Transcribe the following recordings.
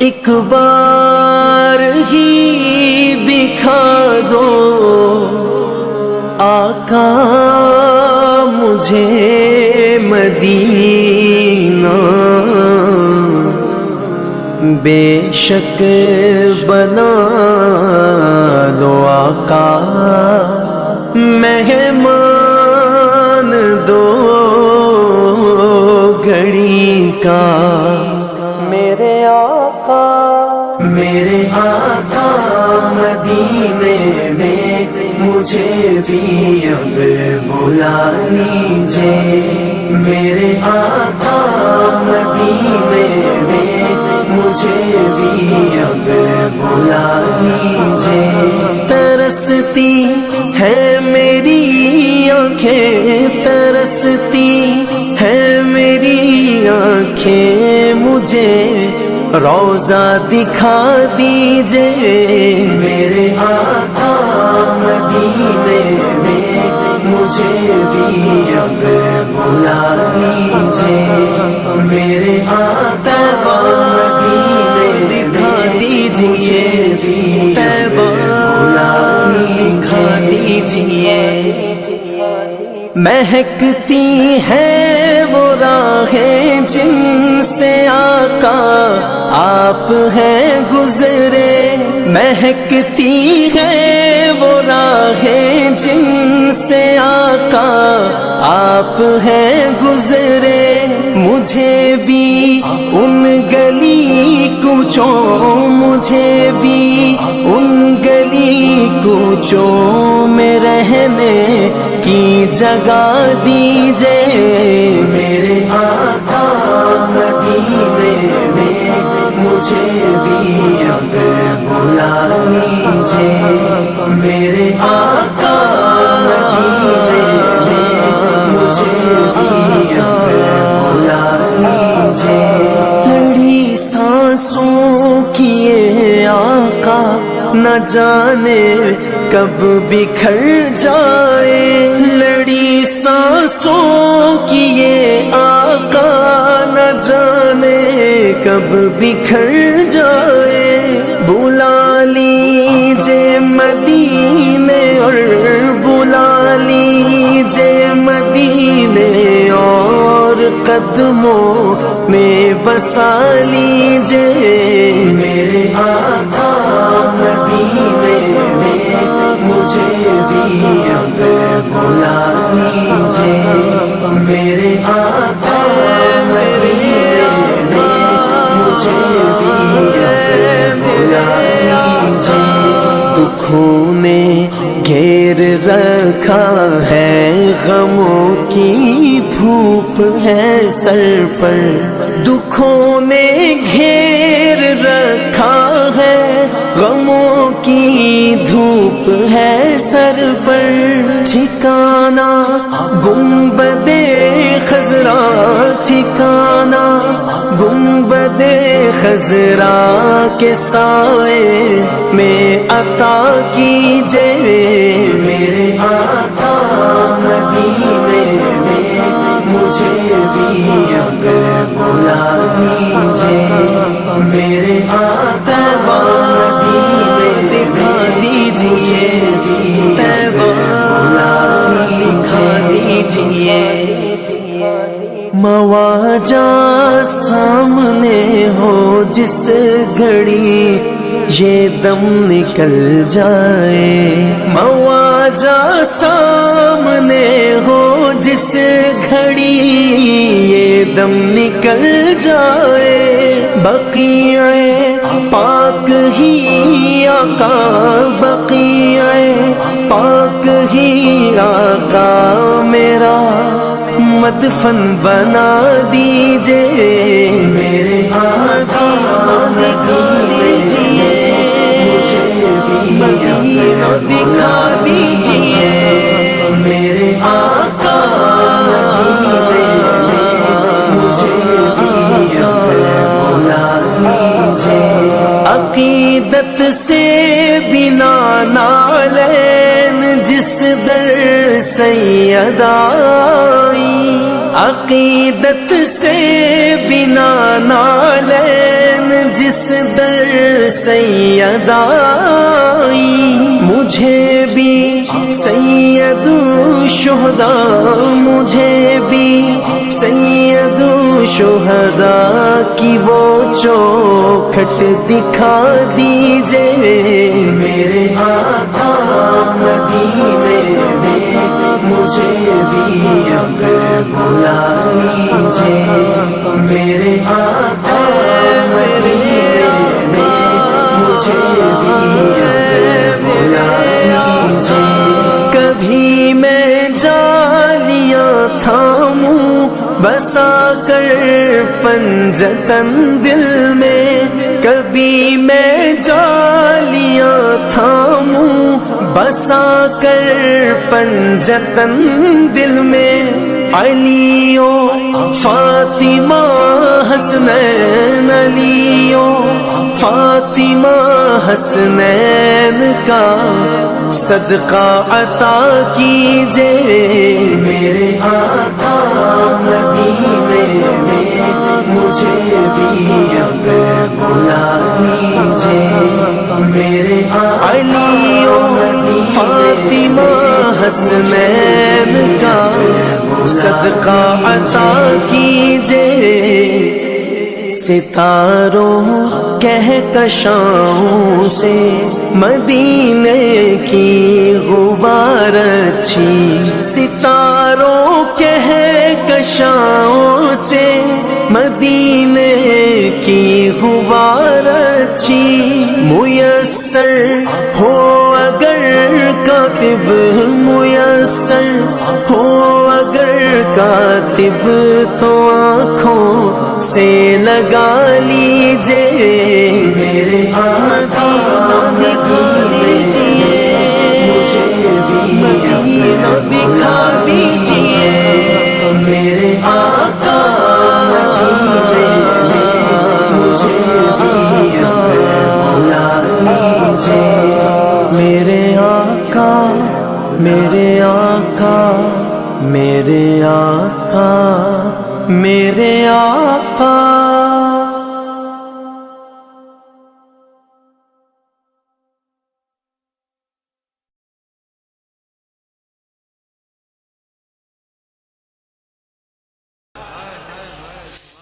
ایک بار ہی دکھا دو آقا مجھے مدینہ، بے شک بنا لو آقا مہمان دو گھڑی کا، میرے آقا مدینے میں مجھے بھی اب بلا لیجئے، میرے آقا مدینے میں مجھے بھی اب بلا لیجئے۔ ترستی ہے میری آنکھیں، ترستی ہے میری آنکھیں، مجھے روضہ دکھا دیجئے، میرے آقا مدینے میں مجھے بھی اب بلا لیجئے، میرے آقا مدینے دکھا دیجئے، بلا لیجئے۔ مہکتی ہے وہ راہیں جن سے آقا آپ ہیں گزرے، مہکتی ہے وہ راہیں جن سے آقا آپ ہیں گزرے، مجھے بھی ان گلی کوچوں، مجھے بھی ان گلی کوچوں میں رہنے کی جگہ دیجئے، میرے آقا مدینے میں مجھے بھی اب بلا لیجئے، میرے آقا مدینے میں مجھے بھی اب بلا لیجئے۔ لڑی سانسوں کی یہ آقا نہ جانے کب بکھر جائے، لڑی سانسوں کی یہ آقا نہ جانے کب بکھر جائے، بلا لیجئے مدینے اور بلا لیجئے مدینے اور قدموں میں بسا لیجئے، میرے آقا مدینے میں مجھے بھی اب بلا لیجئے، میرے آقا مدینے میں مجھے بھی اب بلا لیجئے۔ دکھوں نے گھیر رکھا ہے، غموں کی دھوپ ہے سر پر، دکھوں نے گھیر رکھا ہے، غموں کی دھوپ ہے سر پر، ٹھکانہ گنبد خضرا، ٹھکانہ گنبد خضرا کے سائے میں عطا کیجئے، میرے آقا مدینے میں مجھے بھی اب بلا لیجئے، میرے آقا مدینے دکھا دیجئے، بلا لیجئے۔ مواجہ سامنے ہو جس گھڑی یہ دم نکل جائے، مواجہ سامنے ہو جس گھڑی یہ دم نکل جائے، بقیع پاک ہی آقا، بقیع پاک ہی آقا میرا مدفن بنا دیجئے، میرے آقا مدینے مجھے بھی مدینہ دکھا دیجئے، میرے آقا مدینے مجھے بھی اب بلا لیجئے۔ عقیدت سے بنا نالین جس در سید آئی، عقیدت سے بنا نالین جس در سید آئی، مجھے بھی سید الشہداء، مجھے بھی سید الشہداء کی وہ چوکھٹ دکھا دیجئے میرے آقا مدینے میں، مجھے بھی اب بلا لیجئے میرے آقا مدینے میں، مجھے بھی اب بلا لیجئے۔ کبھی میں جالیاں تھاموں بسا کر پنجتن دل میں، کبھی میں جالیاں تھاموں بسا کر پنجتن دل میں، علی و فاطمہ حسنین، علی و فاطمہ حسنین کا صدقہ عطا کیجئے میرے آقا مدینے میں، مجھے بھی اب بلا لیجئے میرے علی و فاطمہ حسنین کا صدقہ عطا کیجئے۔ ستاروں کہکشاؤں سے مدینے کی غبار اچھی، ستاروں کہکشاؤں سے مدینے کی غبار اچھی، میسر ہو اگر کاتب، میسر ہو اگر کاتب تو آنکھوں سے لگا لیجئے میرے آقا مدینے میں، مجھے بھی مدینہ دکھا دیجئے میرے آقا مدینے میں، مجھے بھی بلا لیجئے میرے آقا، میرے آقا، میرے آقا، میرے آقا۔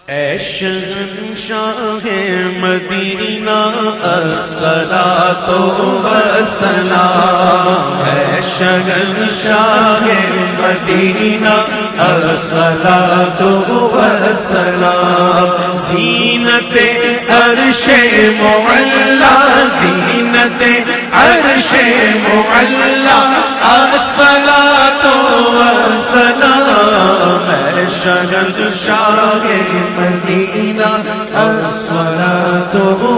اے شہنشاہ مدینہ الصلاۃ والسلام، اے شہنشاہ مدینہ الصلاۃ والسلام، زینت عرش معلا، زینت عرش معلا، الصلاۃ والسلام، اے شہنشاہ مدینہ الصلاۃ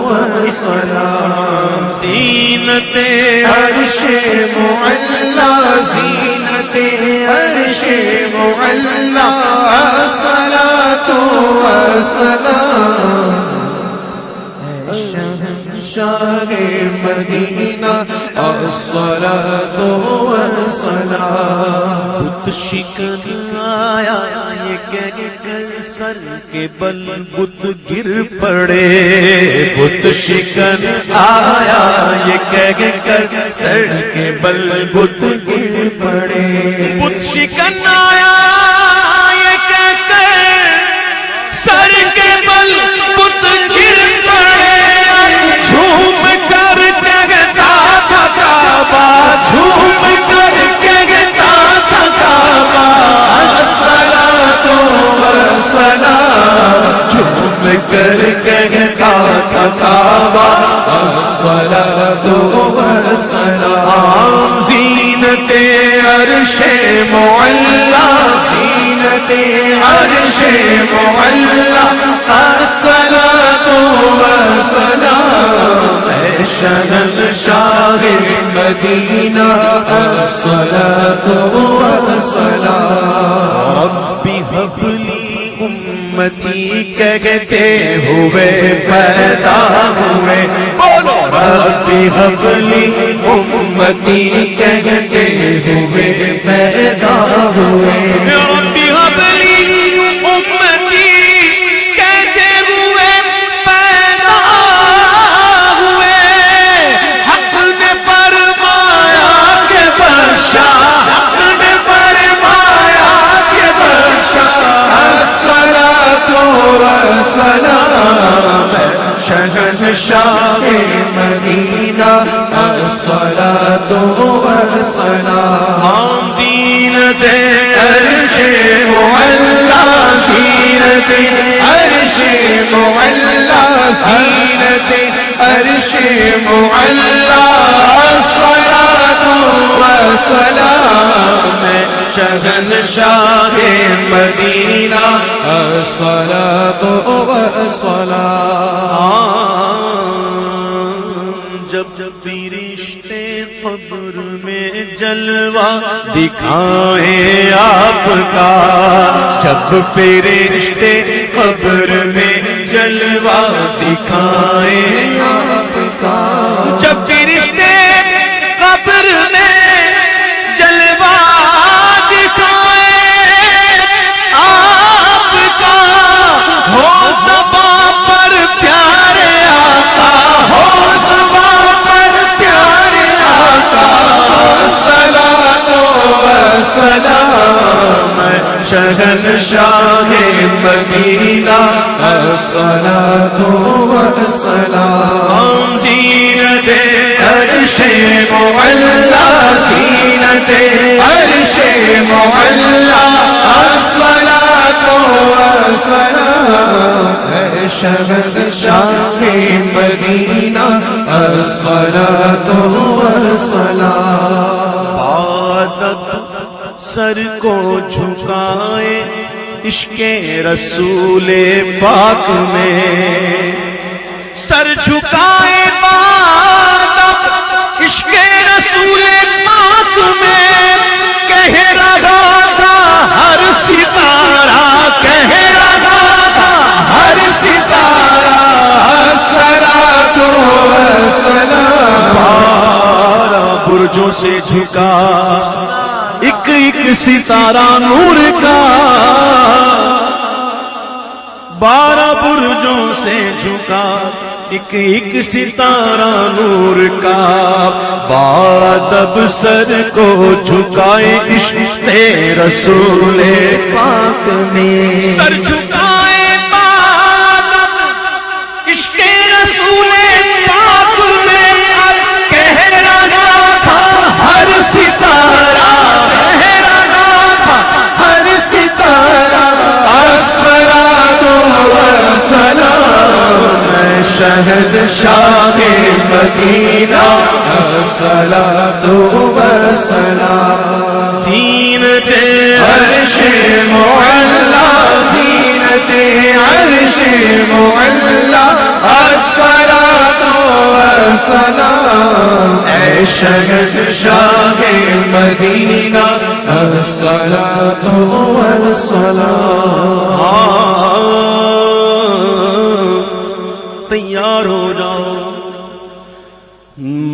والسلام، زینت عرش معلا، زینت عرش معلا، الصلاۃ والسلام، شہنشاہ مدینہ الصلاۃ والسلام، بت شکن آیا یہ کہہ کر سر کے بل بت گر پڑے، بت شکن آیا یہ کہہ کر سر کے بل بت گر پڑے، بت شکن آیا یہ کہہ کر سر کے بل بت گر پڑے، جھوم کر کہتا تھا کعبہ، جھوم کر کہتا تھا کعبہ، الصلاۃ والسلام، جھوم کر کہتا تھا کعبہ، الصلاۃ والسلام، زینت عرش معلا، زینت عرش معلا، الصلاۃ والسلام، اے شہنشاہ مدینہ الصلاۃ والسلام، رب هب لی امتی کہتے ہوئے پیدا ہوئے، بولو رب هب لی امتی کہتے ہوئے پیدا ہوئے، رب هب لی امتی کہتے ہوئے پیدا شہنشاہ مدینہ الصلاۃ والسلام زینت عرش معلا زینت عرش معلا زینت عرش معلا الصلاۃ والسلام شہنشاہ مدینہ الصلاۃ والسلام جب فرشتے قبر میں جلوہ دکھائیں آپ کا جب فرشتے قبر میں جلوہ دکھائیں آپ کا جب فرشتے قبر میں جلوہ دکھائیں آپ کا ہو زباں پر پیارے آقا ہو زباں پر پیارے آقا الصلاۃ والسلام شہنشاہ مدینہ الصلاۃ والسلام زینت عرش معلا زینت عرش معلا الصلاۃ والسلام شہنشاہ مدینہ الصلاۃ والسلام عادت سر کو جھکائے عشق رسول پاک میں سر جھکائے عادت عشق رسول پاک میں کہہ رہا تھا ہر ستارہ کہہ رہا تھا ہر ستارہ الصلاۃ والسلام بارہ برجوں سے جھکا ایک ایک ستارہ نور کا بارہ برجوں سے جھکا ایک ایک ستارہ نور کا بادب سر کو جھکائے عشق رسول پاک میں سر جھکائے بادب عشق رسول پاک میں کہہ رہا تھا ہر ستارہ شہنشاہ مدینہ الصلاۃ والسلام زینت عرش معلا زینت عرش معلا الصلاۃ والسلام اے شہنشاہ مدینہ الصلاۃ والسلام تیار ہو جاؤ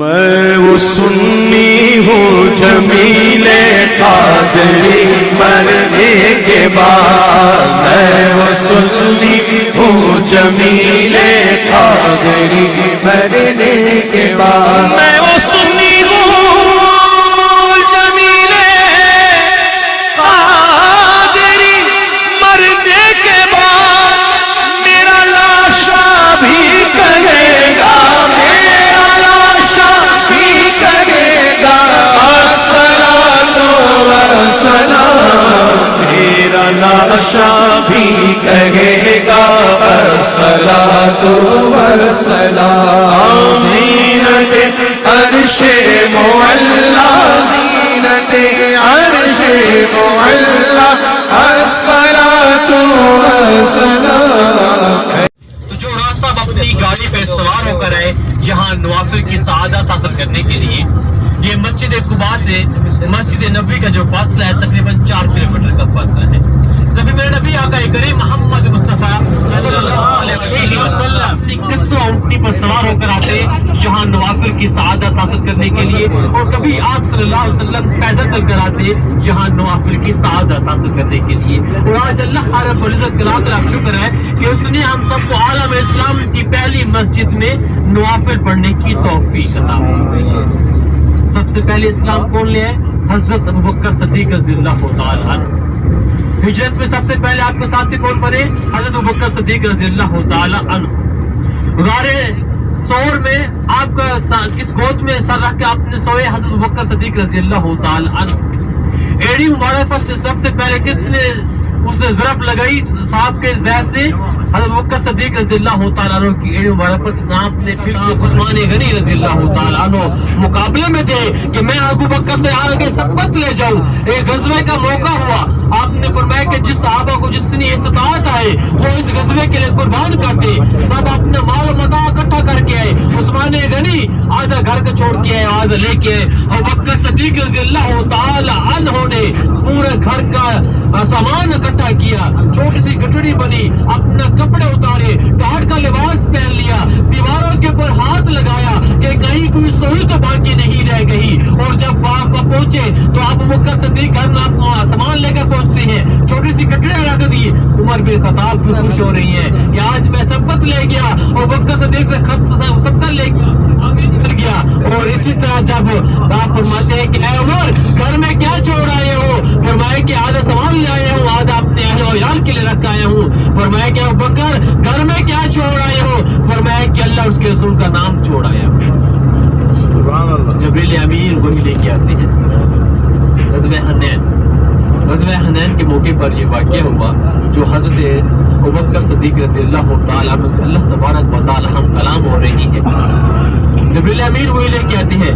میں وہ سنی ہوں جمیل قادری مرنے کے بعد میں وہ سنی ہوں جمیل قادری مرنے کے بعد میں وہ سنی ہوں جمیل قادری مرنے کے بعد میرا لاشا بھی کہے گا میرا لاشا بھی کہے گا الصلاۃ والسلام میرا لاشا بھی کہے گا الصلاۃ والسلام زینت عرش معلا زینت عرش معلا الصلاۃ والسلام تو جو راستہ اب اپنی گاڑی پہ سوار ہو کر آئے یہاں نوافل کی سعادت حاصل کرنے کے لیے یہ مسجد قباء سے مسجد نبوی کا جو فاصلہ ہے تقریباً 4 کلومیٹر کا فاصلہ ہے. کبھی میرے نبی آقا کریم محمد مصطفیٰ صلی اللہ علیہ وسلم اپنی قصہ اونٹنی پر سوار ہو کر آتے یہاں نوافل کی سعادت حاصل کرنے کے لیے اور کبھی آپ صلی اللہ علیہ وسلم پیدل چل کر آتے یہاں نوافل کی سعادت حاصل کرنے کے لیے. اور آج اللہ رب العزت کا لاکھ لاکھ شکر ہے کہ اس نے ہم سب کو عالم اسلام کی پہلی مسجد میں نوافل پڑھنے کی توفیق عطا فرمائی ہے. سب سے پہلے اسلام کون لے آئے؟ حضرت ابوبکر صدیق رضی اللہ تعالی عنہ. ہجرت میں سب سے پہلے آپ کے ساتھ کون بنے؟ حضرت ابوبکر صدیق رضی اللہ تعالی عنہ. गारे सौर में आपका किस गोद में सर रख के आपने सोए हजरत अबू बकर सिद्दीक रजी अल्लाह तआला अन्हु। एड़ी मुबारक पर सबसे पहले किसने उसे ज़रब लगाई सांप के जहर से? हज़रत अबू बकर सिद्दीक रज़ी अल्लाह तआला अन्हु की एड़ी मुबारक पर सांप ने फिर उस्मान गनी रज़ी अल्लाह तआला अन्हु मुकाबले में थे कि मैं अबू बकर से आगे सबकत ले जाऊं। एक गज़वे का मौका हुआ, आपने फरमाया कि जिस सहाबा को जिसने इस्तिताअत है वो इस गज़वे के लिए कुर्बान करते। सब अपना माल मता इकट्ठा करके आए। उस्मान गनी आधा घर का छोड़ के आए, आधा लेके आए। अबू बकर सिद्दीक रज़ी अल्लाह तआला अन्हु ने पूरे घर का सामान इकट्ठा किया, छोटी सी गठड़ी बनी, अपना कपड़े उतारे, घाट का लिबास पहन लिया, दीवारों के ऊपर हाथ लगाया कि कहीं कोई सोई तो बाकी नहीं रह गई। और जब बाप पहुंचे तो अबू बकर सिद्दीक घर में सामान लेकर पहुंचते हैं, छोटी सी गठड़ियां रख दी। उमर बिन खत्ताब भी खुश हो रही है कि आज मैं सबकत ले गया और बकर सिद्दीक से सबकत ले गया। और इसी तरह जब आप फरमाते हैं कि ऐ उमर घर में क्या छोड़ आए हो? फरमाया कि आधा सामान ले आया हूँ, आधा अपने अहल के लिए रख आया हूँ। फरमाया कि अबू बकर घर में क्या छोड़ आए हो? फरमाया कि अल्लाह उसके रसूल का नाम छोड़ आया हूँ। जिब्रील अमीन वही लेके आते हैं। ग़ज़वे हनैन के मौके पर ये वाक़या हुआ जो हज़रत अबू बकर सिद्दीक रज़ी अल्लाह तआला अन्हु से अल्लाह तबारक व तआला हम कलाम हो रही है। जिब्रील अमीन वही लेके आते हैं।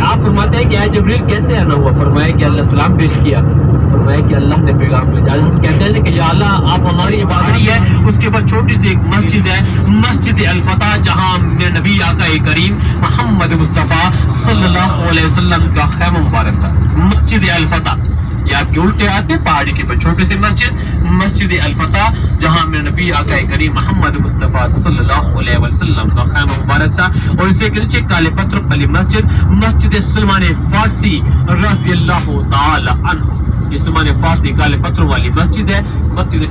आप फरमाते हैं कि ऐ जिब्रील कैसे आना हुआ? फरमाया कि अल्लाह सलाम पेश किया। फरमाया कि अल्लाह ने पैगाम भेजा। हम कहते हैं कि या अल्लाह आप हमारी इबादत है, उसके बाद छोटी सी एक मस्जिद है, मस्जिद अल फतह, जहाँ में नबी आका करीम मोहम्मद मुस्तफ़ा सल्लल्लाहु अलैहि वसल्लम का खैमा मुबारक था। मस्जिद अल फतह ये आपके उल्टे आते पहाड़ी के पर छोटी सी मस्जिद अल फतह, जहाँ में नबी आका करीम मोहम्मद मुस्तफ़ा सल्लल्लाहु अलैहि वसल्लम का खैमा मुबारक था। और इसे के नीचे काले पत्थर वाली मस्जिद सलमान फारसी रज़ी अल्लाह तआला अन्हु, ये सलमान फारसी काले पत्थरों वाली मस्जिद है, मस्जिद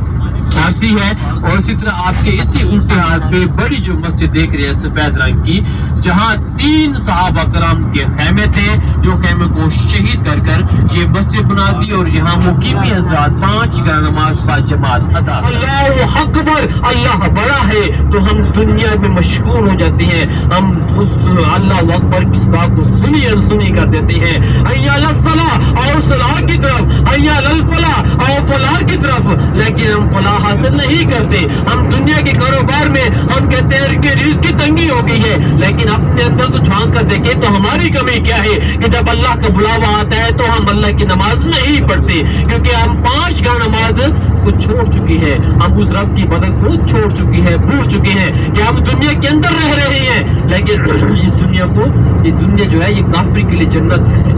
फारसी है। और इसी तरह आपके इसी उल्टे हाथ पे बड़ी जो मस्जिद देख रहे हैं सफेद रंग की, जहाँ 3 सहाबा करम के खेमे थे, जो खेमे को शहीद कर कर ये मस्जिद बना दी। और यहाँ मुकीमी हज़रात 5 का नमाज बा जमात अदा। अल्लाह अकबर, अल्लाह बड़ा है, तो हम दुनिया में मशगूल हो जाते हैं। हम उस अल्लाह अकबर की सदा को सुनी अनसुनी कर देते हैं। अय्या अल सलाह आओ सलाह की तरफ, अय्या अल फलाह आओ फलाह की तरफ, लेकिन हम फलाह हासिल नहीं करते। हम दुनिया के कारोबार में हम कहते हैं कि रिज़्क़ की तंगी हो गई है, लेकिन अपने अंदर तो झांक कर देखें तो हमारी कमी क्या है कि जब अल्लाह का बुलावा आता है तो हम अल्लाह की नमाज नहीं पढ़ते, क्योंकि हम 5 का नमाज को छोड़ चुकी है। हम उस रब की इबादत को छोड़ चुकी है, भूल चुके हैं कि हम दुनिया के अंदर रह रहे हैं। लेकिन इस दुनिया जो है ये काफिर के लिए जन्नत है,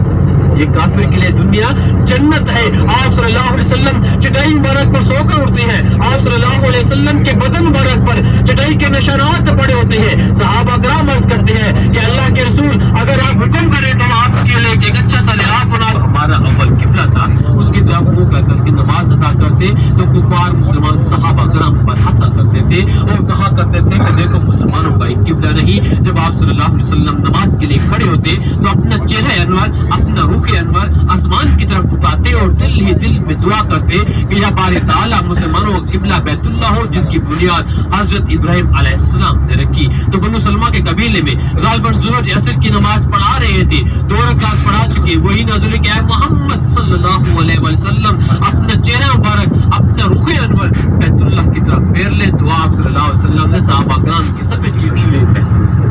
ये काफिर के लिए दुनिया जन्नत है। आप सल्लल्लाहु अलैहि वसल्लम चटाई मुबारक पर सोकर उठते हैं। आप सल्लल्लाहु अलैहि वसल्लम के बदन मुबारक पर चटाई के निशानात पड़े होते हैं। सहाबा कराम अर्ज करते हैं कि अल्लाह के रसूल अगर आप हुक्म करें तो आपके लिए एक अच्छा सा लिहाज बना। हमारा अव्वल किबला था, उसकी तरफ मुंह कर करके नमाज अदा करते तो कुफार मुसलमान सहाबा कराम पर हंसा करते थे और कहा करते थे कि देखो मुसलमानों का एक किबला नहीं। जब आप सल्लल्लाहु अलैहि वसल्लम नमाज के लिए खड़े होते तो अपना चेहरा अनवर, अपना रूह अनवर आसमान की तरफ उठाते और दिल ही दिल में दुआ करते कि या बारी ताला मुसलमानों का किबला बैतुल्लाह हो, जिसकी बुनियाद हजरत इब्राहिम अलैहिस्सलाम ने रखी। तो बनु सलमा के कबीले में गालिबन ज़ुहर असर की नमाज पढ़ा रहे थे, 2 रकात पढ़ा चुके, वही नाज़िल किया है मोहम्मद सल्लल्लाहु अलैहि वसल्लम अपना चेहरा मुबारक, अपना रुख अनवर बैतुल्लाह की तरफ फेर ले। तो आप सल्लल्लाहु अलैहि वसल्लम ने सहाबा कराम की सफेद चीखें महसूस की।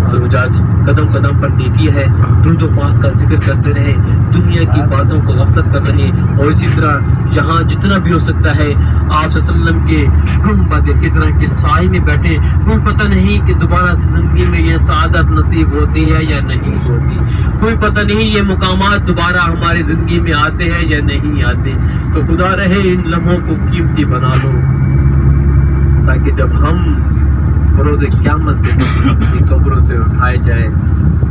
तो आज कदम कदम पर नेकी है, दुरूद व पाक का जिक्र करते रहे, दुनिया की बातों को गफलत कर रहे। और इसी तरह जहाँ जितना भी हो सकता है आप सल्लल्लाहु अलैहि वसल्लम के गुंबद खिज़रा के साए में बैठे। कोई पता नहीं कि दोबारा से जिंदगी में ये सआदत नसीब होती है या नहीं होती, कोई पता नहीं ये मुकामात दोबारा हमारी जिंदगी में आते हैं या नहीं आते। तो खुदा रहे इन लम्हों को कीमती बना लो, ताकि जब हम रोज़े क़यामत के दिन अपनी कब्रों से उठाए जाए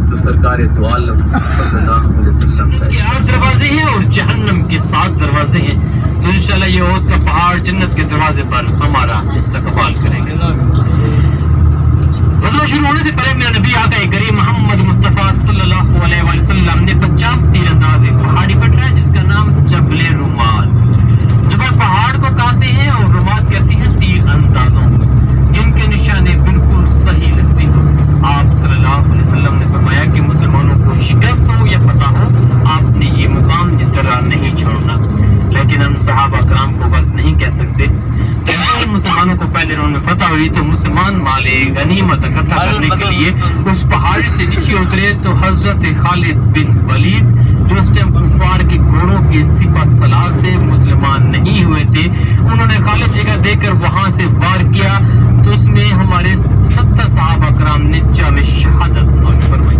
तो सरकार दो आलम सल्लल्लाहु अलैहि वसल्लम का 8 दरवाजे हैं और जहन्नम के 7 दरवाजे हैं। तो इंशाल्लाह ये ओद का पहाड़ जन्नत के दरवाजे पर हमारा इस्तकबाल करेंगे। गज़वा शुरू होने से पहले मेरा नबी आका करीम मोहम्मद मुस्तफ़ा सल्लल्लाहु अलैहि वसल्लम ने 50 तीरंदाजी पहाड़ी पर है, जिसका नाम जबल रुमात। जब पहाड़ को कहते हैं और रुमात कहती है तीर अंदाजों, जिनके गनीमत इकट्ठा करने के लिए उस पहाड़ी से नीचे उतरे तो हजरत खालिद बिन वलीद जो उस टाइम कुफार के घोड़ों के सिपा सलार थे, मुसलमान नहीं हुए थे, उन्होंने खाली जगह देकर वहां से वार किया तो उसमें हमारे 70 सहाबा कराम ने जामे शहादत नौश फरमाई।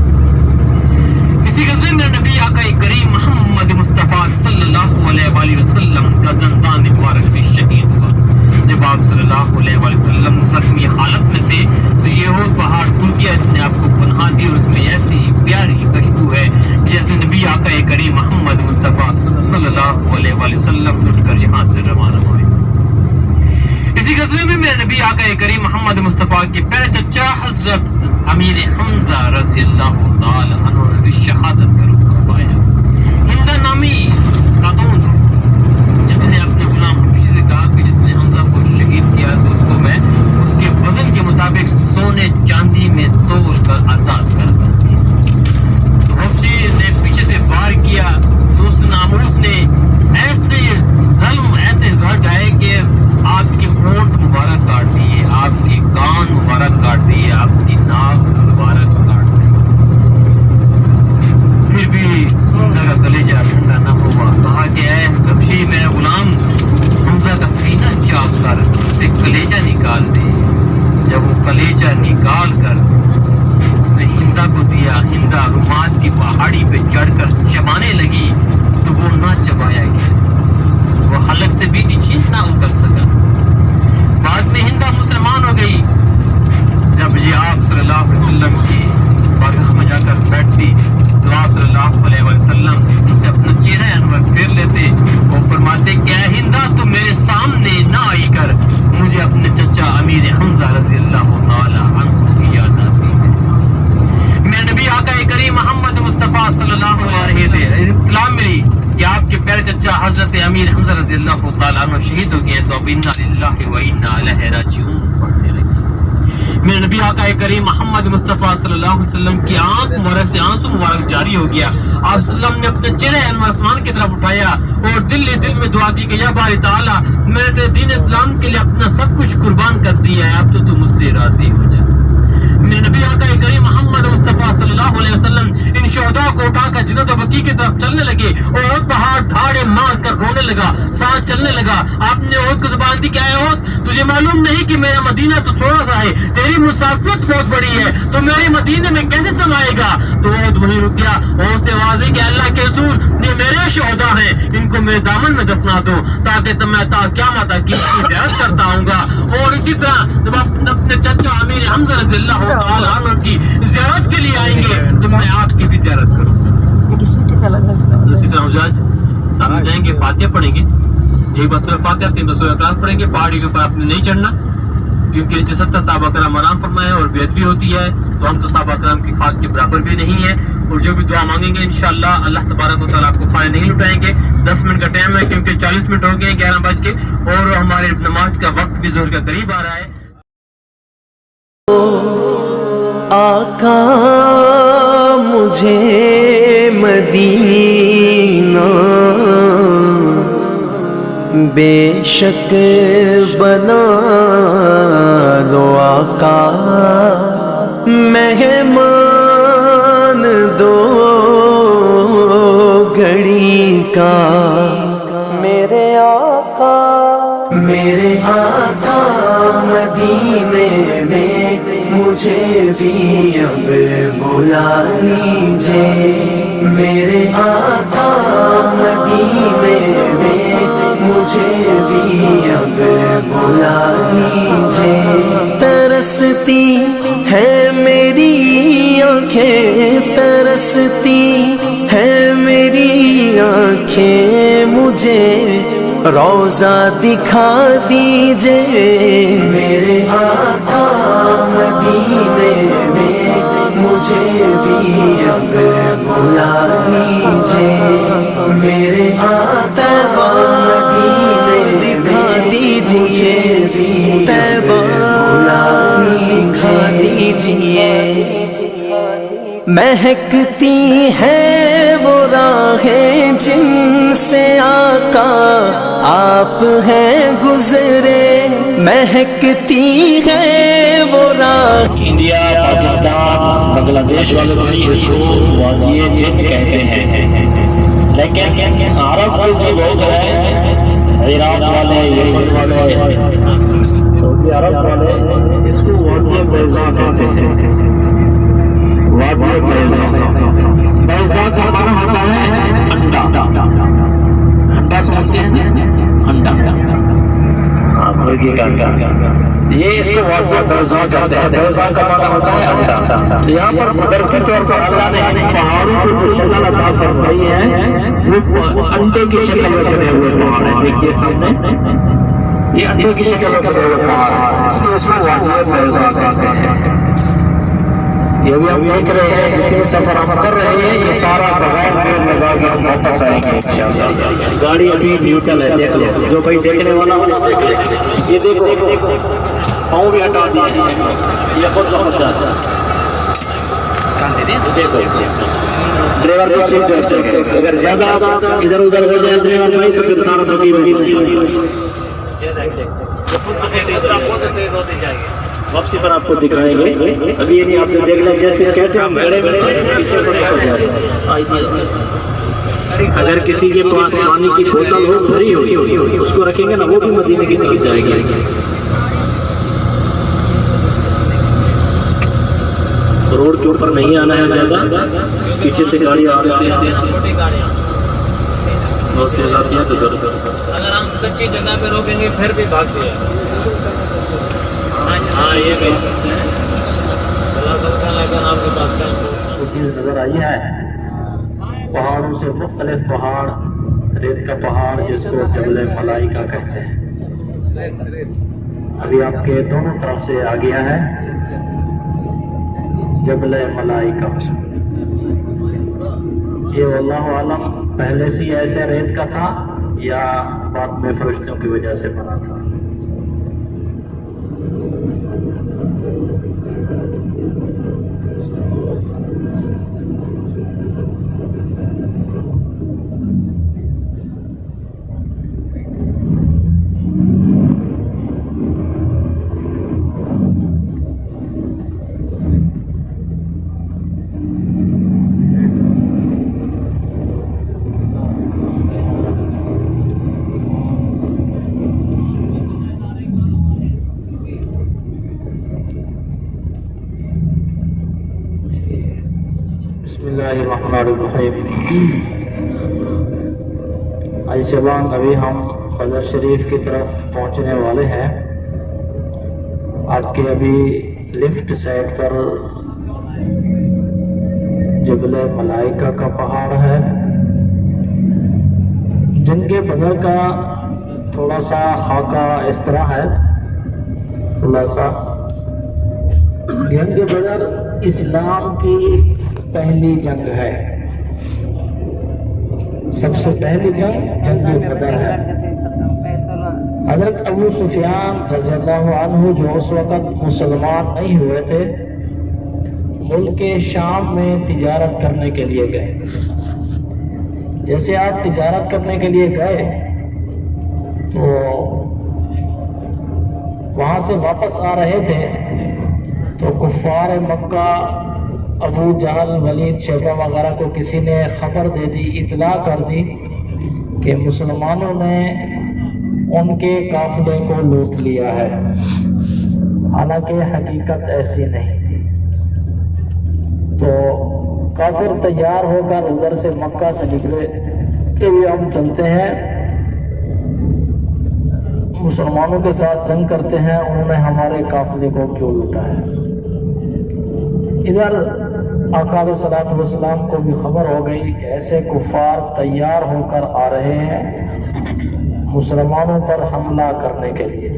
इसी गज़वे में नबी आका करीम मोहम्मद मुस्तफ़ा सल्लल्लाहु अलैहि वसल्लम का दंदान मुबारक भी शहीद हुआ। जब आप सल्लल्लाहु अलैहि वसल्लम जख्मी हालत में थे तो ये हो पहाड़ खुल गया, इसने आपको पनाह दी और उसमें ऐसी प्यारी खुशबू है जैसे नबी आका करीम मोहम्मद मुस्तफ़ा सल्लल्लाहु अलैहि वसल्लम उठकर यहाँ से रवाना हुए। इसी गज़वे में मेरे नबी आका करीम मोहम्मद मुस्तफ़ा के प्यारे चचा हज़रत अमीर हमज़ा रज़ियल्लाहु ताला अन्हु ने शहादत का रुतबा पाया। हिंदा नामी खातून जिसने अपने गुलाम हबशी से कहा कि जिसने हमज़ा को शहीद किया तो उसको मैं उसके वजन के मुताबिक सोने चांदी में तोल कर आज़ाद कर दूंगी। तो हबशी ने पीछे से वार किया तो उस नामूस ने ऐसे ज़ल्म ऐसे ज़हर ढाए कि आपके होंठ मुबारक काट दिए, आपके कान मुबारक काट दिए, आपकी नाक मुबारक काट दी। फिर भी हमजा का कलेजा ठंडा न हुआ। कहा कि ऐ हबशी मेरा गुलाम हमजा का सीना चाप कर उससे कलेजा निकाल दे। जब वो कलेजा निकाल कर उसने हिंदा को दिया, हिंदा रुमात की पहाड़ी पे चढ़कर चबाने लगी तो वो ना चबाया गया, वो हलक से भी नीचे ना उतर सका। बाद में हिंदा मुसलमान हो गई। जब ये आप सल्लल्लाहु अलैहि वसल्लम की बारगाह में जाकर बैठती तो आप सल्लल्लाहु अलैहि वसल्लम उनसे अपना चेहरा अनवर फेर लेते और फरमाते क्या हिंदा तुम मेरे सामने ना आई कर मुझे अपने चचा अमीर हमज़ा रज़ियल्लाहु ताला अन्हु की याद आती है। मैं नबी आका करीम मोहम्मद मुस्तफ़ा सल्लल्लाहु अलैहि वसल्लम इत्तला मिली कि आपके प्यारे चचा हजरत अमीर हमज़ा रज़ियल्लाहु ताला अन्हु शहीद हो गए तो अब इन्ना लिल्लाहि व इन्ना इलैहि राजिऊन पढ़ने लगे। मेरे नबी आका करीम मोहम्मद मुस्तफ़ा सल्लल्लाहु अलैहि वसल्लम की आंख मुबारक से आंसू मुबारक जारी हो गया। आप सल्लम ने अपने चेहरे अनवर आसमान की तरफ उठाया और दिल में दुआ की कि या बारी ताला मैंने तेरे दीन इस्लाम के लिए अपना सब कुछ कुर्बान कर दिया है, अब तो तू मुझसे राजी हो जा। मेरे नबी आका करीम मोहम्मद मुस्तफ़ा सल्लल्लाहु अलैहि वसल्लम इन शोहदा को उठाकर जन्नत और बकी की तरफ चलने लगे और पहाड़ धाड़े मार कर रोने लगा, सांस चलने लगा। आपने ओद को जुबान दी, क्या है ओद, तुझे मालूम नहीं कि मेरा मदीना तो थोड़ा सा है, तेरी मुसाफिरत बहुत बड़ी है, तो मेरे मदीने में कैसे समाएगा। तो ओद वहीं रुक गया और उससे आवाज़ है कि अल्लाह के रसूल ये मेरे शोहदा हैं, इनको मेरे दामन में दफना दो ताकि तब मैं क़यामत तक इसकी ज़ियारत करता आऊँगा। और इसी तरह जब अपने चचा अमीर हमज़ा रज़ियल्लाहु ताला अन्हु की ज़ियारत के लिए आएंगे तो मैं आपकी भी ज़ियारत करूँगा। इसी तरह हुजाज सामने जाएंगे, फातिहा पढ़ेंगे, एक बार सूरह फातिहा 3 बार सूरह इखलास पढ़ेंगे। पहाड़ी के ऊपर आपने नहीं चढ़ना क्योंकि नीचे 70 सहाबा कराम आराम फरमाए और बेअदबी होती है, तो हम तो सहाबा कराम की खाक के बराबर भी नहीं है। और जो भी दुआ मांगेंगे इंशाअल्लाह अल्लाह तबारक व तआला आपको खाने नहीं लुटाएंगे। 10 मिनट का टाइम है क्योंकि 40 मिनट हो गए 11 बज के और हमारे नमाज का वक्त भी ज़ोहर का करीब आ रहा है। आका मुझे मदीना बेशक बना लो आका, मेहमान दो घड़ी का मेरे आका मदीने में मुझे भी अब बुला लीजिए। मेरे आका मदीने में मुझे भी अब बुला लीजिए। तरसती है मेरी आँखें, तरसती है मेरी आँखें, मुझे रोज़ा दिखा दीजिए। मेरे आका मदीने में मुझे भी अब बुला लीजिए। मेरे आका मदीने दिखा दीजिए, तैबा दिखा दीजिए। महकती है वो राहें जिनसे आका आप हैं गुजरे, महकती है वो राह। इंडिया بنگلہ دیش والے بھائی اس کو وادی جن کہتے ہیں، لیکن عرب کے جو لوگ ہیں، عراق والے، یمن والے، سعودی عرب والے، اس کو وادی بیضا کہتے ہیں۔ وادی بیضا، بیضا کا معنی ہوتا ہے انڈا۔ انڈا سمجھتے ہیں؟ انڈا، مرغی کا انڈا، یہ اس کو وادی بیضا کہتے ہیں۔ بیضا کا معنی ہوتا ہے انڈا۔ تو یہاں پر قدرتی طور پر اللہ نے پہاڑوں کو جو شکل عطا فرمائی ہے وہ انڈے کی شکل میں بنے ہوئے پہاڑ ہیں۔ دیکھیے سامنے یہ انڈے کی شکل میں بنے ہوئے پہاڑ ہیں، اس لیے اس کو وادی بیضا کہتے ہیں۔ یہ بھی ہم دیکھ رہے ہیں، جتنے سفر ہم کر رہے ہیں یہ سارا بغیر دیر لگا کے ہم واپس آئیں گے انشاءاللہ۔ گاڑی ابھی نیوٹرل ہے، دیکھ لو، جو بھائی دیکھنے والا ہو دیکھ لے۔ یہ دیکھو پاؤں بھی ہٹا دیے، یہ خود بخود جاتا ہے۔ دیکھو ڈرائیور کی سیٹ سے اگر زیادہ ادھر ادھر ہو جائے ڈرائیور بھائی تو پھر سارا تقریب ہوگی۔ واپسی پر آپ کو دکھائیں گے، ابھی یہ نہیں آپ نے دیکھ لیں جیسے کیسے ہم گڑے میں اگر کسی کے پاس پانی کی بوتل ہو بھری ہوئی اس کو رکھیں گے نا، وہ بھی مدینے کی طرف جائے گی۔ روڈ کے اوپر نہیں آنا ہے زیادہ، پیچھے سے گاڑی آ رہی ہے بہت تیز آتی ہے، تو اگر ہم کچی جگہ پہ روکیں گے پھر بھی بھاگتے ہیں۔ ہاں یہ کہہ سکتے ہیں۔ چلا سکتے ہیں لیکن آپ کے پاس چیز نظر آئی ہے، پہاڑوں سے مختلف پہاڑ، ریت کا پہاڑ جس کو جبل ملائکہ کہتے ہیں، ابھی آپ کے دونوں طرف سے آ گیا ہے جبل ملائکہ۔ یہ واللہ عالم پہلے سے ایسے ریت کا تھا یا بعد میں فرشتوں کی وجہ سے بنا تھا۔ بسم اللہ الرحمن الرحیم۔ آج صبح ابھی ہم قدر شریف کی طرف پہنچنے والے ہیں۔ آپ کے ابھی لیفٹ سائڈ پر جبل ملائکہ کا پہاڑ ہے، جن کے بدر کا تھوڑا سا خاکہ اس طرح ہے، تھوڑا سا جنگ بدر اسلام کی پہلی جنگ ہے، سب سے پہلی جنگ جنگ بدر ہے۔ حضرت ابو سفیان رضی اللہ عنہ جو اس وقت مسلمان نہیں ہوئے تھے، ملک شام میں تجارت کرنے کے لیے گئے۔ جیسے آپ تجارت کرنے کے لیے گئے تو وہاں سے واپس آ رہے تھے تو کفار مکہ ابو جہل، ولید، شیبہ وغیرہ کو کسی نے خبر دے دی، اطلاع کر دی کہ مسلمانوں نے ان کے قافلے کو لوٹ لیا ہے، حالانکہ حقیقت ایسی نہیں تھی۔ تو کافر تیار ہو کر ادھر سے مکہ سے نکلے کہ بھی ہم چلتے ہیں، مسلمانوں کے ساتھ جنگ کرتے ہیں، انہوں نے ہمارے قافلے کو کیوں لوٹا ہے۔ ادھر آقا علیہ الصلوۃ والسلام کو بھی خبر ہو گئی کہ ایسے کفار تیار ہو کر آ رہے ہیں مسلمانوں پر حملہ کرنے کے لیے۔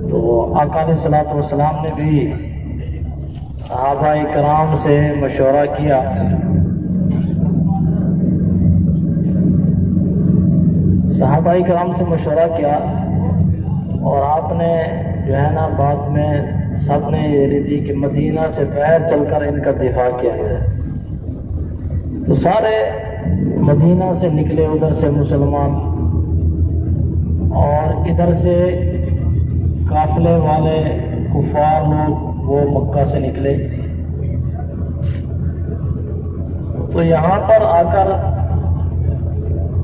تو آقا علیہ الصلوۃ والسلام نے بھی صحابہ کرام سے مشورہ کیا، اور آپ نے جو ہے نا بعد میں سب نے یہ دی کہ مدینہ سے باہر چل کر ان کا دفاع کیا جائے۔ تو سارے مدینہ سے نکلے ادھر سے مسلمان، اور ادھر سے काफले वाले कुफार लोग वो मक्का से निकले, तो यहाँ पर आकर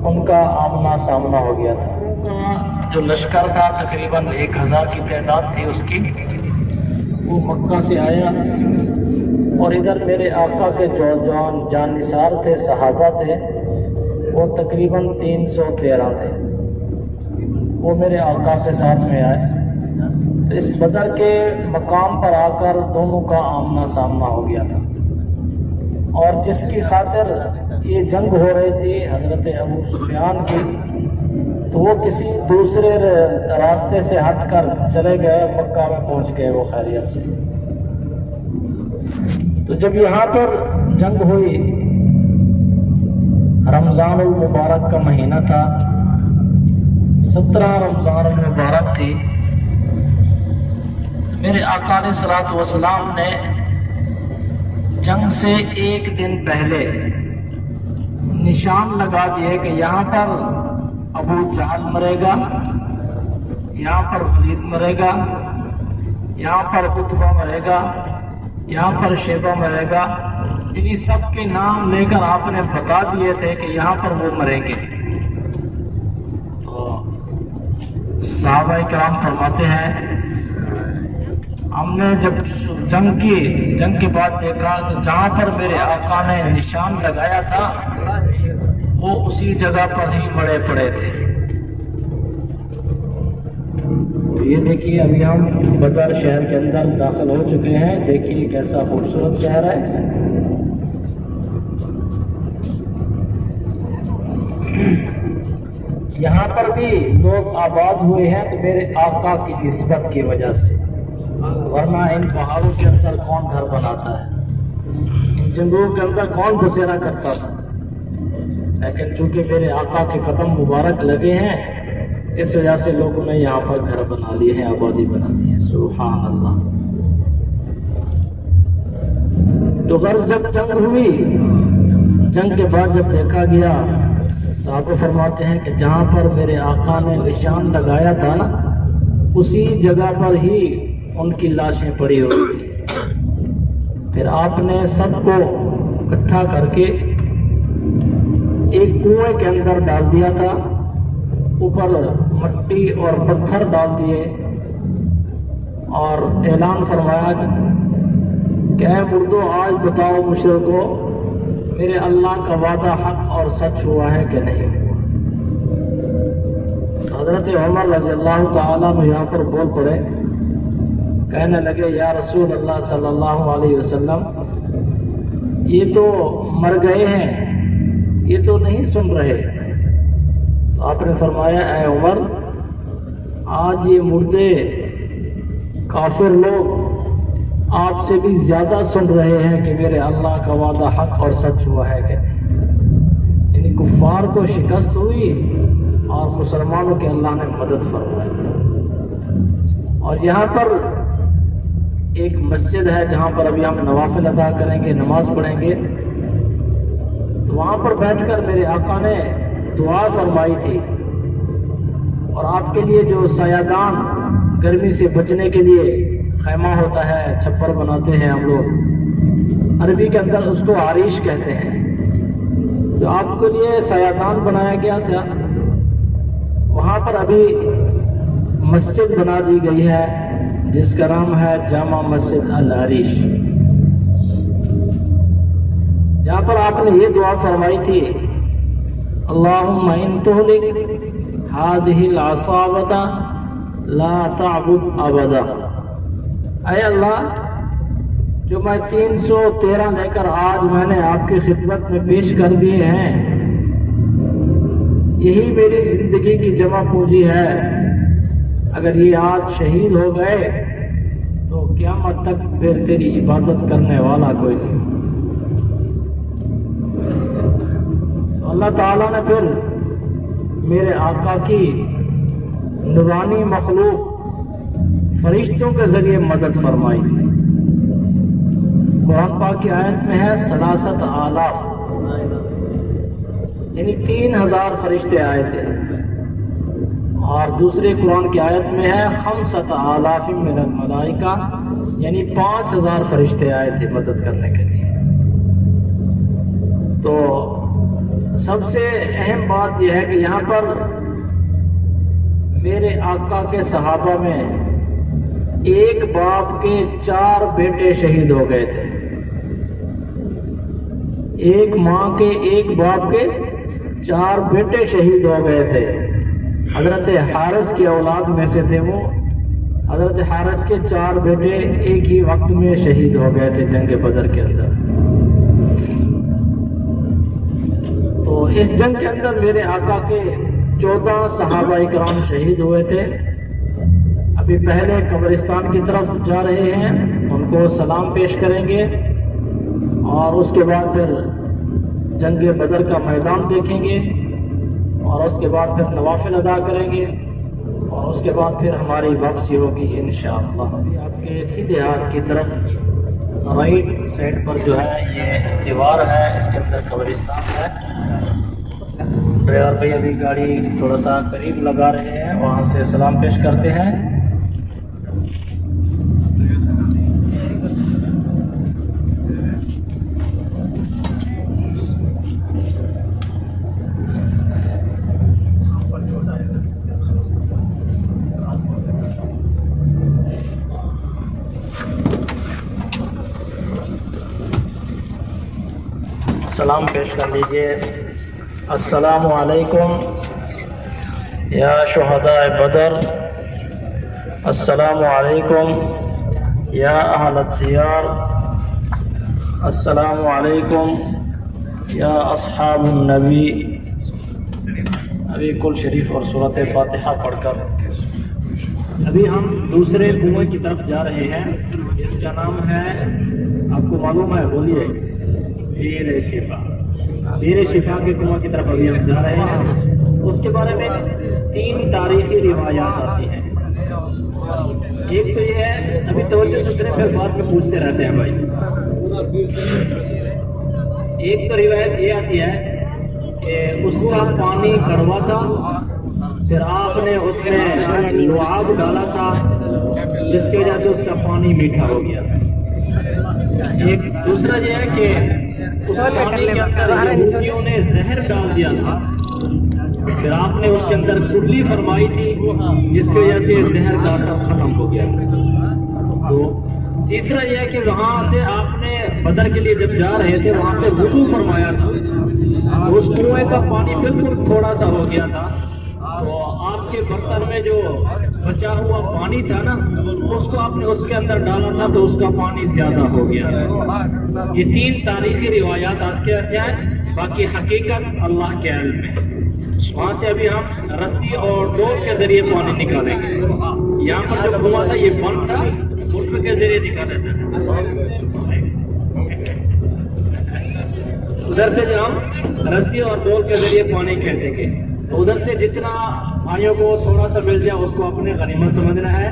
उनका आमना सामना हो गया था। उनका जो लश्कर था तकरीबन 1000 की तादाद थी उसकी, वो मक्का से आया और इधर मेरे आका के जो जानिसार थे, सहाबा थे, वो तकरीबन 313 थे। वो मेरे आका के साथ में आए, तो इस बदर के मकाम पर आकर दोनों का आमना सामना हो गया था। और जिसकी खातिर ये जंग हो रही थी हज़रत अबू सुफियान की, तो वो किसी दूसरे रास्ते से हटकर चले गए, मक्का में पहुंच गए वो खैरियत से। तो जब यहाँ पर जंग हुई, रमज़ानुल मुबारक का महीना था, 17 रमज़ानुल मुबारक थी। मेरे आका अलैहिस्सलातु वस्सलाम ने जंग से एक दिन पहले निशान लगा दिए कि यहाँ पर अबू जहल मरेगा, यहाँ पर वलीद मरेगा, यहाँ पर उतबा मरेगा, यहाँ पर शेबा मरेगा। इन्हीं सब के नाम लेकर आपने बता दिए थे कि यहाँ पर वो मरेंगे। तो सहाबा किराम फरमाते हैं, हमने जब जंग के बाद देखा तो जहाँ पर मेरे आका ने निशान लगाया था वो उसी जगह पर ही मरे पड़े थे। तो ये देखिए, अभी हम बदर शहर के अंदर दाखिल हो चुके हैं। देखिए कैसा खूबसूरत शहर है। यहाँ पर भी लोग आबाद हुए हैं तो मेरे आका की निस्बत की वजह से, वरना इन पहाड़ों के अंदर कौन घर बनाता है, इन जंगलों के अंदर कौन बसेरा करता था। लेकिन चूंकि मेरे आका के कदम मुबारक लगे हैं, इस वजह से लोगों ने यहाँ पर घर बना लिए हैं, आबादी बना दी है। सुभान अल्लाह। तो गर्ज जब जंग हुई, जंग के बाद जब देखा गया, साहब फरमाते हैं कि जहाँ पर मेरे आका ने निशान लगाया था ना, उसी जगह पर ही उनकी लाशें पड़ी हुई थी। फिर आपने सबको इकट्ठा करके एक कुएं के अंदर डाल दिया था, ऊपर मट्टी और पत्थर डाल दिए और ऐलान फरमाया कि ऐ मुर्दो, आज बताओ मुशरिको, मेरे अल्लाह का वादा हक और सच हुआ है कि नहीं हुआ। हजरत उमर रज़ी अल्लाह ताला अन्हु यहाँ पर बोल पड़े, कहने लगे, या रसूल अल्लाह सल्लल्लाहु अलैहि वसल्लम, ये तो मर गए हैं, ये तो नहीं सुन रहे। तो आपने फरमाया, ऐ उमर, आज ये मुर्दे काफिर लोग आपसे भी ज्यादा सुन रहे हैं कि मेरे अल्लाह का वादा हक और सच हुआ है कि यानी कुफ्फार को शिकस्त हुई और मुसलमानों के अल्लाह ने मदद फरमाई। और यहाँ पर एक मस्जिद है जहाँ पर अभी हम नवाफिल अदा करेंगे, नमाज पढ़ेंगे। तो वहाँ पर बैठकर मेरे आका ने दुआ फरमाई थी और आपके लिए जो सायादान, गर्मी से बचने के लिए खैमा होता है, छप्पर बनाते हैं हम लोग, अरबी के अंदर उसको आरिश कहते हैं, जो आपके लिए सायादान बनाया गया था, वहाँ पर अभी मस्जिद बना दी गई है जिसका नाम है जामा मस्जिद अल आरिश, जहाँ पर आपने ये दुआ फरमाई थी, अल्लाहुम्मा इन तुहलिक हादिहिल असाबता ला ताबुद अबदा। ऐ अल्लाह, जो मैं 313 लेकर आज मैंने आपकी खिदमत में पेश कर दिए हैं, यही मेरी जिंदगी की जमा पूंजी है। अगर ये आज शहीद हो गए तो क़यामत तक फिर तेरी इबादत करने वाला कोई नहीं। तो अल्लाह ताला ने फिर मेरे आका की नूरानी मखलूक फरिश्तों के जरिए मदद फरमाई थी। कुरान पाक की आयत में है 63,000, यानी 3000 फरिश्ते आए थे اور دوسری قرآن کی آیت میں ہے 5000 من الملائکہ، یعنی 5000 فرشتے آئے تھے مدد کرنے کے لیے۔ تو سب سے اہم بات یہ ہے کہ یہاں پر میرے آقا کے صحابہ میں ایک باپ کے 4 بیٹے شہید ہو گئے تھے، ایک ماں کے ایک باپ کے 4 بیٹے شہید ہو گئے تھے۔ حضرت حارث کی اولاد میں سے تھے وہ۔ حضرت حارث کے 4 بیٹے ایک ہی وقت میں شہید ہو گئے تھے جنگ بدر کے اندر۔ تو اس جنگ کے اندر میرے آقا کے 14 صحابہ اکرام شہید ہوئے تھے۔ ابھی پہلے قبرستان کی طرف جا رہے ہیں، ان کو سلام پیش کریں گے اور اس کے بعد پھر جنگ بدر کا میدان دیکھیں گے اور اس کے بعد پھر نوافل ادا کریں گے اور اس کے بعد پھر ہماری واپسی ہوگی انشاءاللہ۔ آپ کے سیدھے ہاتھ کی طرف رائٹ سائڈ پر جو ہے یہ دیوار ہے، اس کے اندر قبرستان ہے۔ ڈرائیور بھائی ابھی گاڑی تھوڑا سا قریب لگا رہے ہیں، وہاں سے سلام پیش کرتے ہیں۔ سلام پیش کر لیجئے۔ السلام علیکم یا شہداء بدر، السلام علیکم یا اہل الدیار، السلام علیکم یا اصحاب النبی۔ ابھی کل شریف اور سورۃ فاتحہ پڑھ کر ابھی ہم دوسرے کنویں کی طرف جا رہے ہیں، جس کا نام ہے، آپ کو معلوم ہے، بولیے، بیر شفا۔ بیر شفا کے کنواں کی طرف ابھی ہم جا رہے ہیں۔ اس کے بارے میں 3 تاریخی روایات آتی ہیں۔ ایک تو یہ ہے، ابھی توجہ سے سنیں، پھر بعد میں پوچھتے رہتے ہیں بھائی۔ ایک تو روایت یہ آتی ہے کہ اس کا پانی کڑوا تھا، پھر آپ نے اس میں لعاب ڈالا تھا جس کی وجہ سے اس کا پانی میٹھا ہو گیا۔ ایک دوسرا یہ ہے کہ اس پانی کے اندر یہودیوں نے زہر ڈال دیا تھا، پھر آپ نے اس کے اندر کلی فرمائی تھی جس کی وجہ سے زہر کا اثر ختم ہو گیا۔ تو تیسرا یہ ہے کہ وہاں سے آپ نے بدر کے لیے جب جا رہے تھے وہاں سے وضو فرمایا تھا، اس کنویں کا پانی بالکل تھوڑا سا ہو گیا تھا، تو آپ کے برتن میں جو بچا ہوا پانی تھا نا، اس کو آپ نے اس کے اندر ڈالا تھا تو اس کا پانی زیادہ ہو گیا۔ یہ 3 تاریخی روایات آپ کے ہیں، باقی حقیقت اللہ کے علم میں۔ وہاں سے ابھی ہم رسی اور ڈور کے ذریعے پانی نکالیں گے۔ یہاں پر جو کنواں تھا یہ بند تھا، موٹر کے ذریعے نکالا تھا۔ ادھر سے جو ہم رسی اور ڈور کے ذریعے پانی کھینچیں گے، تو ادھر سے جتنا بھائیوں کو تھوڑا سا مل جائے اس کو اپنے غنیمت سمجھنا ہے۔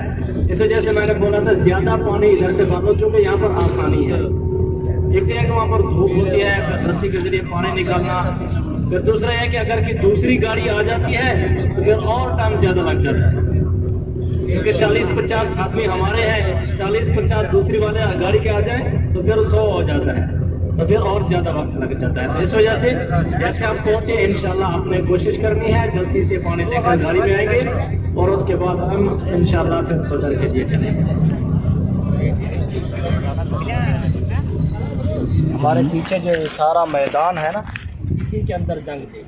اس وجہ سے میں نے بولا تھا زیادہ پانی ادھر سے بھر لو، چونکہ یہاں پر آسانی ہے۔ ایک تو ہے کہ وہاں پر دھوپ ہوتی ہے، رسی کے ذریعے پانی نکالنا، پھر دوسرا ہے کہ اگر کہ دوسری گاڑی آ جاتی ہے تو پھر اور ٹائم زیادہ لگ جاتا ہے، کیونکہ 40-50 آدمی ہمارے ہیں، 40-50 دوسری والے گاڑی کے آ جائیں تو پھر 100 ہو جاتا ہے، تو پھر اور زیادہ وقت لگ جاتا ہے۔ تو اس وجہ سے جیسے آپ پہنچے انشاءاللہ آپ نے کوشش کرنی ہے جلدی سے پانی لے کر گاڑی میں آئیں گے اور اس کے بعد ہم انشاءاللہ پھر بدر کے لیے چلیں گے۔ ہمارے پیچھے جو یہ سارا میدان ہے نا، اسی کے اندر جنگ تھی،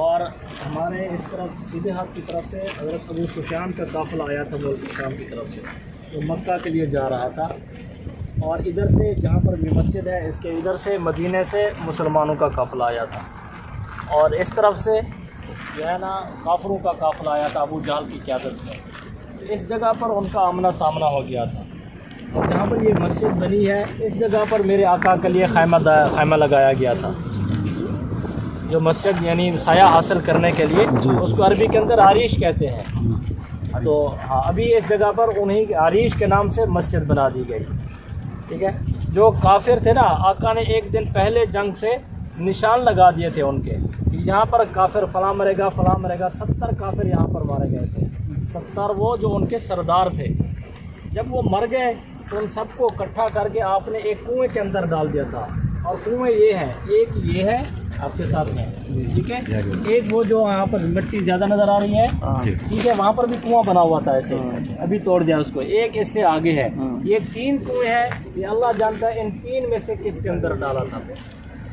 اور ہمارے اس طرف سیدھے ہاتھ کی طرف سے حضرت ابو سفیان کا قافلہ آیا تھا ملک شام کی طرف سے، جو مکہ کے لیے جا رہا تھا، اور ادھر سے جہاں پر بھی مسجد ہے اس کے ادھر سے مدینے سے مسلمانوں کا قافلہ آیا تھا، اور اس طرف سے جو ہے نا کافروں کا قافلہ آیا تھا ابو جہل کی قیادت میں۔ اس جگہ پر ان کا آمنا سامنا ہو گیا تھا، اور جہاں پر یہ مسجد بنی ہے اس جگہ پر میرے آقا کے لیے خیمہ لگایا گیا تھا، جو مسجد یعنی سایہ حاصل کرنے کے لیے، اس کو عربی کے اندر عریش کہتے ہیں۔ تو ہاں ابھی اس جگہ پر انہیں عریش کے نام سے مسجد بنا دی گئی، ٹھیک ہے۔ جو کافر تھے نا، آقا نے ایک دن پہلے جنگ سے निशान लगा दिए थे उनके कि यहाँ पर काफिर फलां मरेगा फलां मरेगा। 70 काफिर यहाँ पर मारे गए थे। 70 वो जो उनके सरदार थे। जब वो मर गए तो उन सबको इकट्ठा करके आपने एक कुएं के अंदर डाल दिया था। और कुएं ये हैं, एक ये है आपके साथ में, ठीक है, एक वो जो यहाँ पर मिट्टी ज़्यादा नज़र आ रही है, ठीक है, वहाँ पर भी कुआं बना हुआ था ऐसे, अभी तोड़ दिया उसको। एक इससे आगे है, ये 3 कुएं हैं। ये अल्लाह जानता है इन 3 में से किसके अंदर डाला था।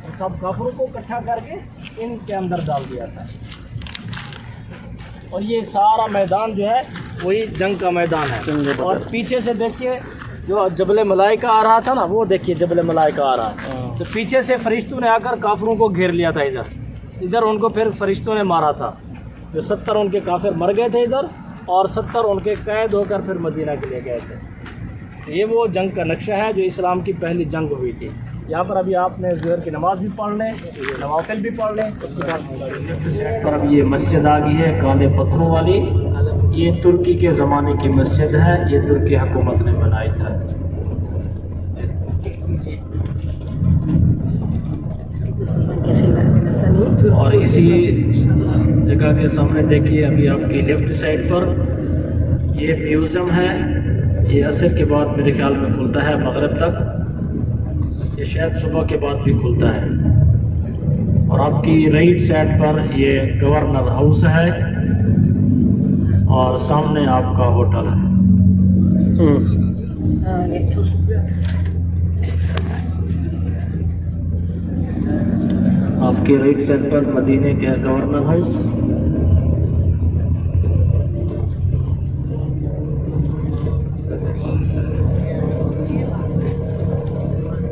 और सब काफिरों को इकट्ठा करके इनके अंदर डाल दिया था। और ये सारा मैदान जो है वही जंग का मैदान है। और पीछे से देखिए जो जबल मलाइका आ रहा था ना, वो देखिए जबल मलाइका आ रहा है। तो पीछे से फरिश्तों ने आकर काफिरों को घेर लिया था। इधर उनको फिर फरिश्तों ने मारा था। जो 70 उनके काफिर मर गए थे इधर, और 70 उनके कैद होकर फिर मदीना के लिए गए थे। ये वो जंग का नक्शा है जो इस्लाम की पहली जंग हुई थी। यहाँ पर अभी आपने ज़ोहर की नमाज़ भी पढ़ लें, नवाफिल भी पढ़ लें, उसके बाद पर अब ये मस्जिद आ गई है काले पत्थरों वाली। ये तुर्की के ज़माने की मस्जिद है, ये तुर्की हुकूमत ने बनाई था। और इसी जगह के सामने देखिए अभी आपकी लेफ्ट साइड पर ये म्यूज़ियम है। ये असर के बाद मेरे ख्याल में खुलता है मगरिब तक, ये शायद सुबह के बाद भी खुलता है। और आपकी राइट साइड पर ये गवर्नर हाउस है और सामने आपका होटल है। आपके राइट साइड पर मदीने के गवर्नर हाउस